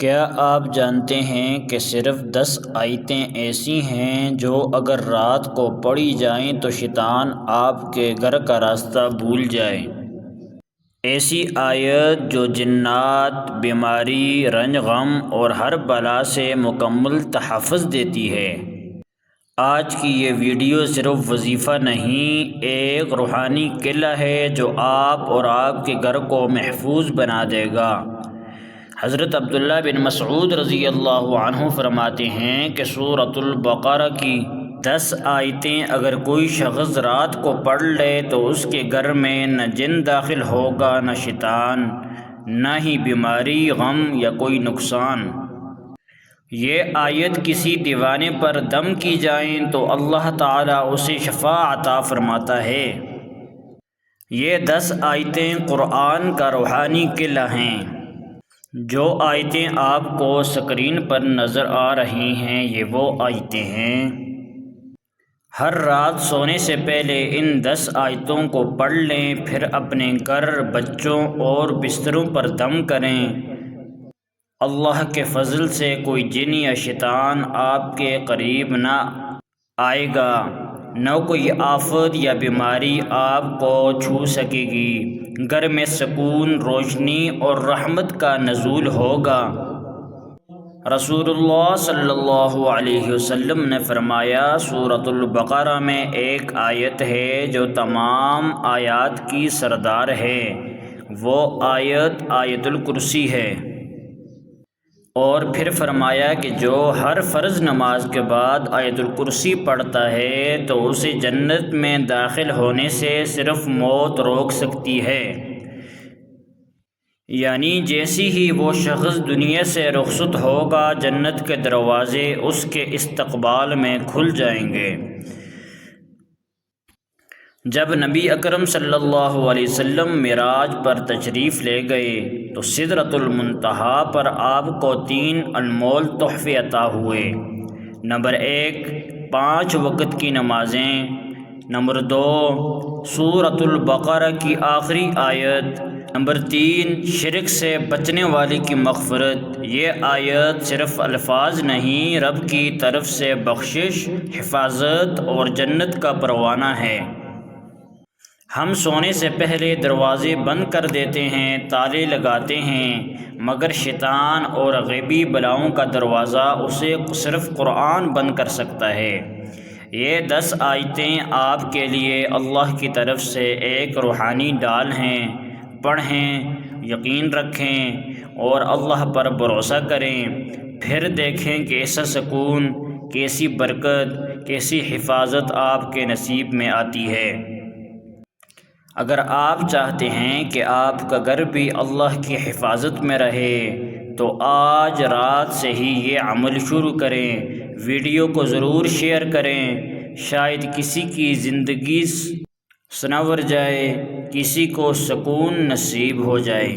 کیا آپ جانتے ہیں کہ صرف 10 آیتیں ایسی ہیں جو اگر رات کو پڑھی جائیں تو شیطان آپ کے گھر کا راستہ بھول جائے؟ ایسی آیت جو جنات، بیماری، رنج غم اور ہر بلا سے مکمل تحفظ دیتی ہے۔ آج کی یہ ویڈیو صرف وظیفہ نہیں، ایک روحانی قلعہ ہے جو آپ اور آپ کے گھر کو محفوظ بنا دے گا۔ حضرت عبداللہ بن مسعود رضی اللہ عنہ فرماتے ہیں کہ سورۃ البقرہ کی 10 آیتیں اگر کوئی شخص رات کو پڑھ لے تو اس کے گھر میں نہ جن داخل ہوگا، نہ شیطان، نہ ہی بیماری، غم یا کوئی نقصان۔ یہ آیت کسی دیوانے پر دم کی جائیں تو اللہ تعالیٰ اسے شفا عطا فرماتا ہے۔ یہ 10 آیتیں قرآن کا روحانی قلعہ ہیں۔ جو آیتیں آپ کو اسکرین پر نظر آ رہی ہیں یہ وہ آیتیں ہیں۔ ہر رات سونے سے پہلے ان 10 آیتوں کو پڑھ لیں، پھر اپنے گھر، بچوں اور بستروں پر دم کریں۔ اللہ کے فضل سے کوئی جن یا شیطان آپ کے قریب نہ آئے گا، نہ کوئی آفت یا بیماری آپ کو چھو سکے گی۔ گھر میں سکون، روشنی اور رحمت کا نزول ہوگا۔ رسول اللہ صلی اللہ علیہ وسلم نے فرمایا، سورۃ البقرہ میں ایک آیت ہے جو تمام آیات کی سردار ہے، وہ آیت آیت الکرسی ہے۔ اور پھر فرمایا کہ جو ہر فرض نماز کے بعد آیت الکرسی پڑھتا ہے تو اسے جنت میں داخل ہونے سے صرف موت روک سکتی ہے۔ یعنی جیسی ہی وہ شخص دنیا سے رخصت ہوگا، جنت کے دروازے اس کے استقبال میں کھل جائیں گے۔ جب نبی اکرم صلی اللہ علیہ وسلم معراج پر تشریف لے گئے تو سدرۃ المنتہا پر آپ کو 3 انمول تحفے عطا ہوئے۔ نمبر 1، 5 وقت کی نمازیں۔ نمبر 2، سورۃ البقرہ کی آخری آیت۔ نمبر 3، شرک سے بچنے والے کی مغفرت۔ یہ آیت صرف الفاظ نہیں، رب کی طرف سے بخشش، حفاظت اور جنت کا پروانہ ہے۔ ہم سونے سے پہلے دروازے بند کر دیتے ہیں، تالے لگاتے ہیں، مگر شیطان اور غیبی بلاؤں کا دروازہ اسے صرف قرآن بند کر سکتا ہے۔ یہ 10 آیتیں آپ کے لیے اللہ کی طرف سے ایک روحانی ڈال ہیں۔ پڑھیں، یقین رکھیں اور اللہ پر بھروسہ کریں، پھر دیکھیں کیسا سکون، کیسی برکت، کیسی حفاظت آپ کے نصیب میں آتی ہے۔ اگر آپ چاہتے ہیں کہ آپ کا گھر بھی اللہ کی حفاظت میں رہے تو آج رات سے ہی یہ عمل شروع کریں۔ ویڈیو کو ضرور شیئر کریں، شاید کسی کی زندگی سنور جائے، کسی کو سکون نصیب ہو جائے۔